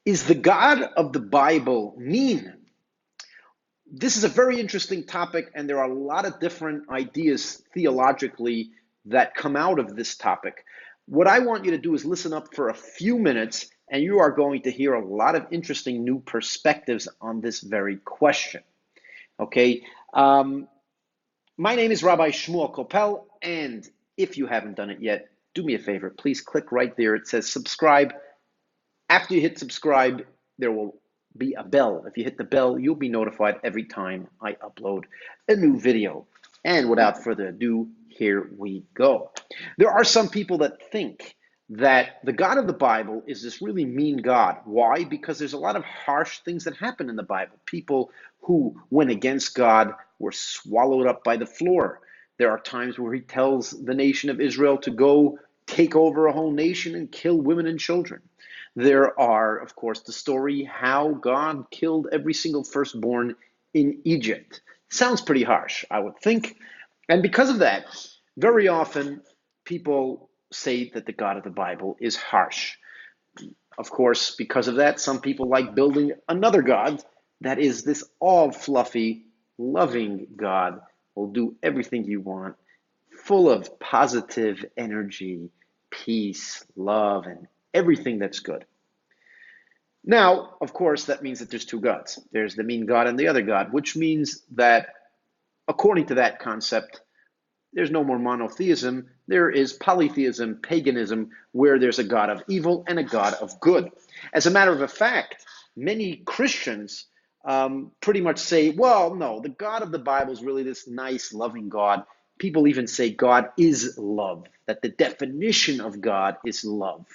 Is the God of the Bible mean? This is a very interesting topic, and there are a lot of different ideas theologically that come out of this topic. What I want you to do is listen up for a few minutes, and you are going to hear a lot of interesting new perspectives on this very question. Okay? My name is Rabbi Shmuel Kopel, and if you haven't done it yet, do me a favor. Please click right there. It says subscribe. After you hit subscribe, there will be a bell. If you hit the bell, you'll be notified every time I upload a new video. And without further ado, here we go. There are some people that think that the God of the Bible is this really mean God. Why? Because there's a lot of harsh things that happen in the Bible. People who went against God were swallowed up by the floor. There are times where he tells the nation of Israel to go take over a whole nation and kill women and children. There are, of course, the story how God killed every single firstborn in Egypt. Sounds pretty harsh, I would think. And because of that, very often people say that the God of the Bible is harsh. Of course, because of that, some people like building another God that is this all fluffy, loving God, will do everything you want, full of positive energy, peace, love, and everything that's good. Now, of course, that means that there's two gods. There's the mean God and the other God, which means that according to that concept, there's no more monotheism. There is polytheism, paganism, where there's a God of evil and a God of good. As a matter of fact, many Christians pretty much say, well, no, the God of the Bible is really this nice, loving God. People even say God is love, that the definition of God is love.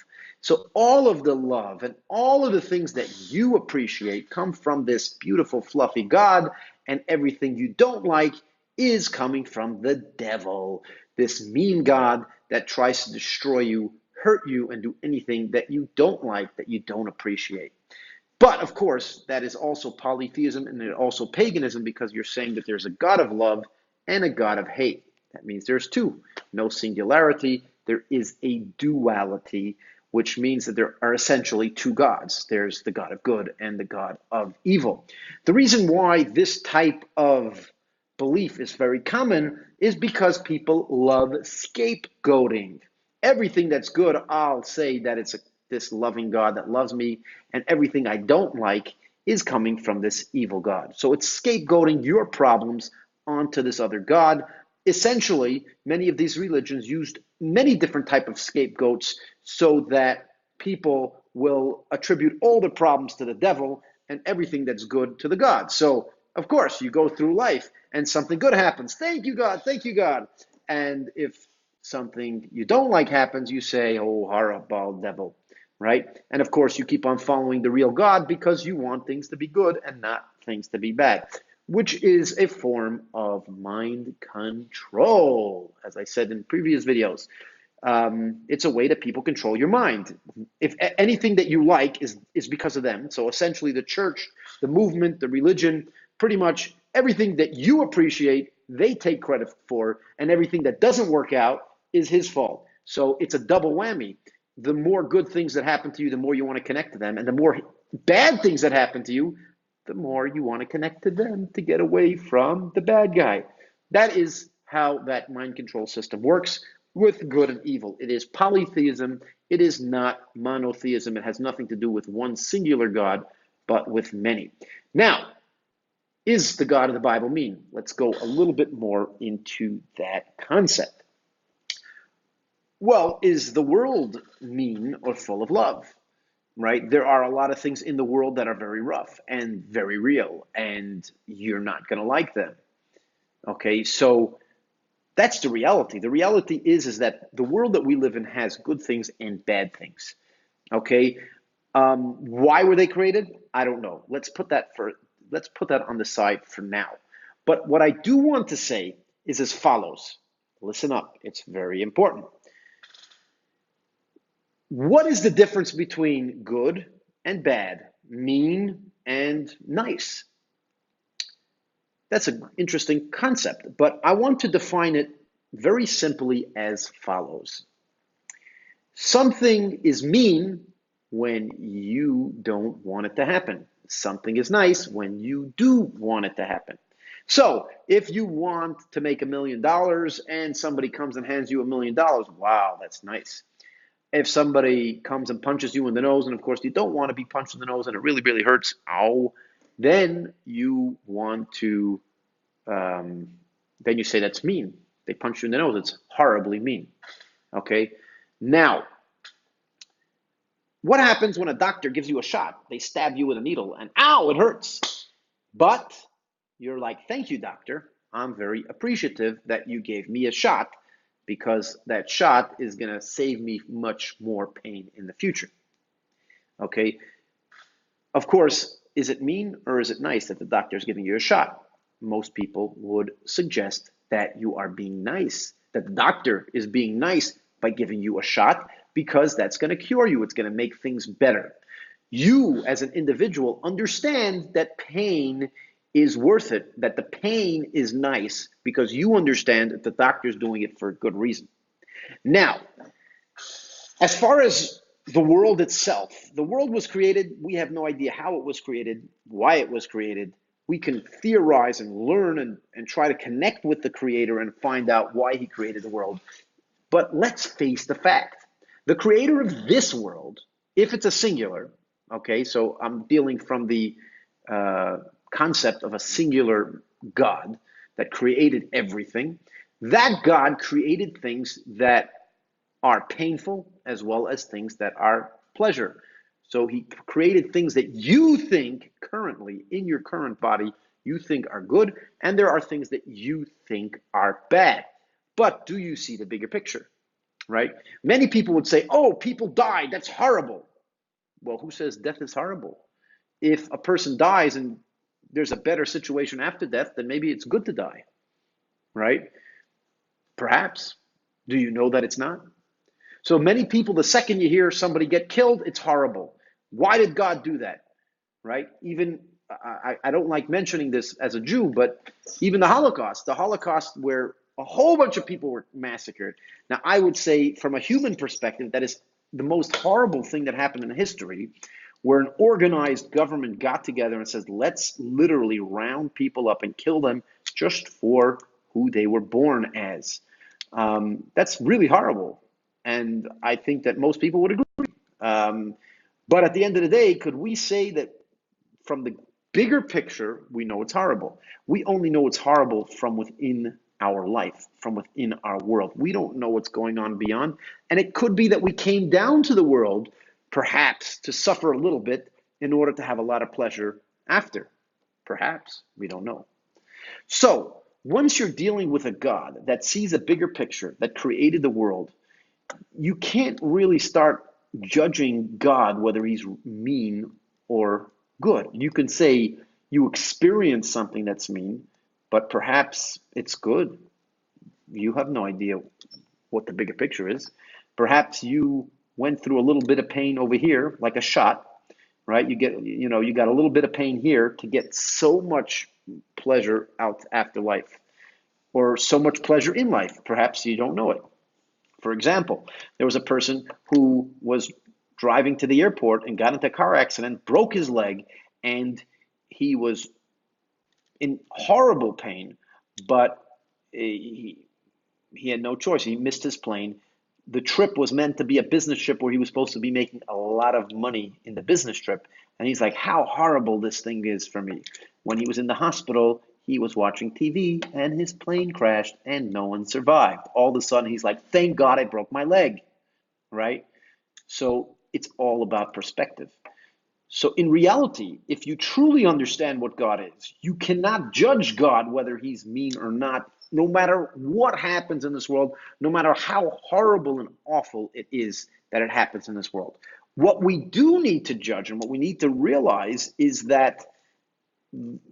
So all of the love and all of the things that you appreciate come from this beautiful, fluffy God, and everything you don't like is coming from the devil, this mean God that tries to destroy you, hurt you, and do anything that you don't like, that you don't appreciate. But of course, that is also polytheism and also paganism, because you're saying that there's a God of love and a God of hate. That means there's two, no singularity. There is a duality, which means that there are essentially two gods. There's the God of good and the God of evil. The reason why this type of belief is very common is because people love scapegoating. Everything that's good, I'll say that it's this loving God that loves me, and everything I don't like is coming from this evil God. So it's scapegoating your problems onto this other God. Essentially, many of these religions used many different types of scapegoats so that people will attribute all the problems to the devil and everything that's good to the God. So, of course, you go through life and something good happens. Thank you, God. Thank you, God. And if something you don't like happens, you say, oh, horrible devil, right? And of course, you keep on following the real God because you want things to be good and not things to be bad, which is a form of mind control. As I said in previous videos, it's a way that people control your mind. If anything that you like is because of them. So essentially the church, the movement, the religion, pretty much everything that you appreciate, they take credit for, and everything that doesn't work out is his fault. So it's a double whammy. The more good things that happen to you, the more you want to connect to them. And the more bad things that happen to you, the more you want to connect to them to get away from the bad guy. That is how that mind control system works with good and evil. It is polytheism. It is not monotheism. It has nothing to do with one singular God, but with many. Now, is the God of the Bible mean? Let's go a little bit more into that concept. Well, is the world mean or full of love? Right? There are a lot of things in the world that are very rough and very real, and you're not going to like them. Okay, so that's the reality. The reality is that the world that we live in has good things and bad things. Okay, why were they created? I don't know. Let's put that on the side for now. But what I do want to say is as follows. Listen up. It's very important. What is the difference between good and bad, mean and nice? That's an interesting concept, but I want to define it very simply as follows. Something is mean when you don't want it to happen. Something is nice when you do want it to happen. So if you want to make $1 million and somebody comes and hands you $1 million, wow, that's nice. If somebody comes and punches you in the nose, and of course you don't want to be punched in the nose and it really, really hurts, ow, then you want to, then you say that's mean. They punch you in the nose, it's horribly mean. Okay? Now, what happens when a doctor gives you a shot? They stab you with a needle and ow, it hurts. But you're like, thank you, doctor. I'm very appreciative that you gave me a shot because that shot is going to save me much more pain in the future. Okay? Of course, is it mean or is it nice that the doctor is giving you a shot? Most people would suggest that you are being nice, that the doctor is being nice by giving you a shot because that's going to cure you. It's going to make things better. You, as an individual, understand that pain is worth it, that the pain is nice because you understand that the doctor is doing it for a good reason. Now, as far as the world itself, the world was created. We have no idea how it was created, why it was created. We can theorize and learn and try to connect with the creator and find out why he created the world. But let's face the fact. The creator of this world, if it's a singular, okay, so I'm dealing from the concept of a singular God that created everything. That God created things that are painful as well as things that are pleasure. So he created things that you think currently in your current body you think are good, and there are things that you think are bad. But do you see the bigger picture, right? Many people would say, oh, people died, that's horrible. Well, who says death is horrible? If a person dies and there's a better situation after death, then maybe it's good to die, right? Perhaps. Do you know that it's not? So many people, the second you hear somebody get killed, it's horrible. Why did God do that, right? Even, I don't like mentioning this as a Jew, but even the Holocaust where a whole bunch of people were massacred. Now, I would say from a human perspective, that is the most horrible thing that happened in history, where an organized government got together and says, let's literally round people up and kill them just for who they were born as. That's really horrible. And I think that most people would agree. But at the end of the day, could we say that from the bigger picture, we know it's horrible? We only know it's horrible from within our life, from within our world. We don't know what's going on beyond. And it could be that we came down to the world perhaps to suffer a little bit in order to have a lot of pleasure after. Perhaps, we don't know. So once you're dealing with a God that sees a bigger picture, that created the world, you can't really start judging God whether he's mean or good. You can say you experience something that's mean, but perhaps it's good. You have no idea what the bigger picture is. Perhaps you went through a little bit of pain over here, like a shot, right? You got a little bit of pain here to get so much pleasure out after life, or so much pleasure in life. Perhaps you don't know it. For example, there was a person who was driving to the airport and got into a car accident, broke his leg, and he was in horrible pain, but he had no choice. He missed his plane. The trip was meant to be a business trip where he was supposed to be making a lot of money in the business trip. And he's like, how horrible this thing is for me. When he was in the hospital, he was watching TV and his plane crashed and no one survived. All of a sudden, he's like, thank God I broke my leg, right? So it's all about perspective. So in reality, if you truly understand what God is, you cannot judge God whether he's mean or not, no matter what happens in this world, no matter how horrible and awful it is that it happens in this world. What we do need to judge and what we need to realize is that,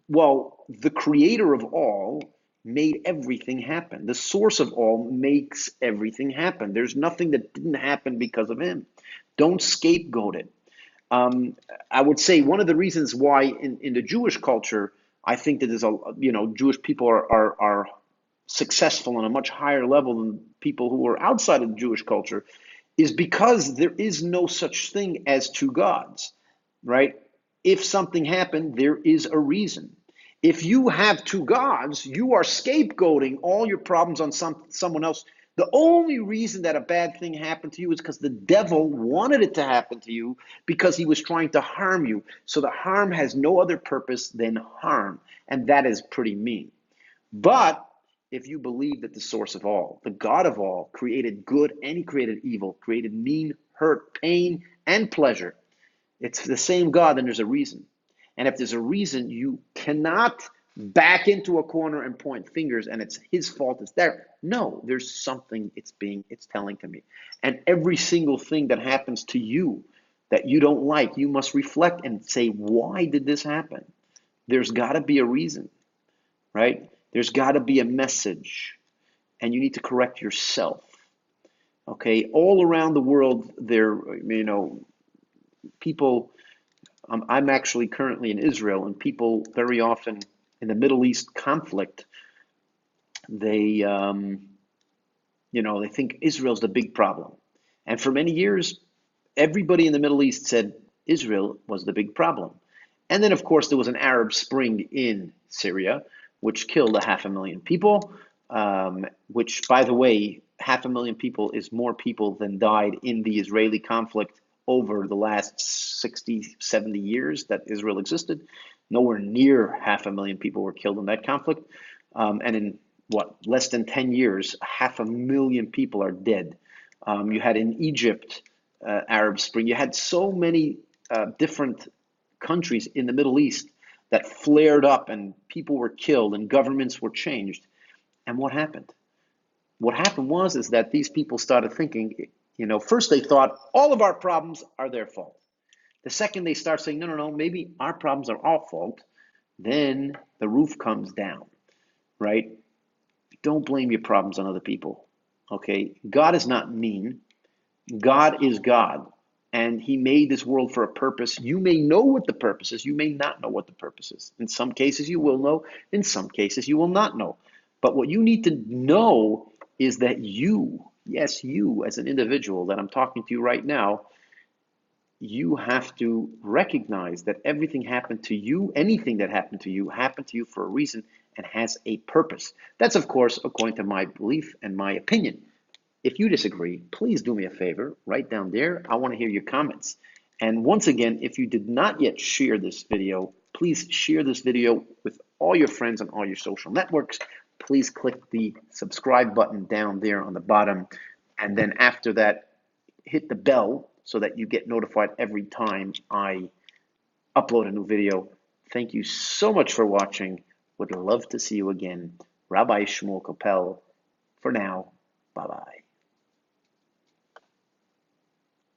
well, the creator of all made everything happen. The source of all makes everything happen. There's nothing that didn't happen because of him. Don't scapegoat it. I would say one of the reasons why in the Jewish culture, I think that Jewish people are successful on a much higher level than people who are outside of the Jewish culture, is because there is no such thing as two gods, right? If something happened, there is a reason. If you have two gods, you are scapegoating all your problems on someone else. The only reason that a bad thing happened to you is because the devil wanted it to happen to you because he was trying to harm you. So the harm has no other purpose than harm. And that is pretty mean. But if you believe that the source of all, the God of all, created good and he created evil, created mean, hurt, pain, and pleasure, it's the same God, then there's a reason. And if there's a reason, you cannot back into a corner and point fingers and it's his fault, it's there. No, there's something it's telling to me. And every single thing that happens to you that you don't like, you must reflect and say, why did this happen? There's got to be a reason, right? There's got to be a message, and you need to correct yourself. Okay, all around the world, people. I'm actually currently in Israel, and people very often in the Middle East conflict, they think Israel's the big problem, and for many years, everybody in the Middle East said Israel was the big problem. And then, of course, there was an Arab Spring in Syria, which killed 500,000 people, which, by the way, 500,000 people is more people than died in the Israeli conflict over the last 60, 70 years that Israel existed. Nowhere near 500,000 people were killed in that conflict. And in less than 10 years, 500,000 people are dead. You had in Egypt, Arab Spring. You had so many different countries in the Middle East that flared up and people were killed and governments were changed. And what happened? What happened is that these people started thinking, first they thought all of our problems are their fault. The second they start saying, no, maybe our problems are our fault, then the roof comes down, right? Don't blame your problems on other people, okay? God is not mean. God is God, and he made this world for a purpose. You may know what the purpose is. You may not know what the purpose is. In some cases, you will know. In some cases, you will not know. But what you need to know is that you, yes, you as an individual that I'm talking to you right now, you have to recognize that everything happened to you, anything that happened to you for a reason and has a purpose. That's, of course, according to my belief and my opinion. If you disagree, please do me a favor, write down there. I want to hear your comments. And once again, if you did not yet share this video, please share this video with all your friends on all your social networks. Please click the subscribe button down there on the bottom. And then after that, hit the bell so that you get notified every time I upload a new video. Thank you so much for watching. Would love to see you again. Rabbi Shmuel Kopel. For now, bye-bye.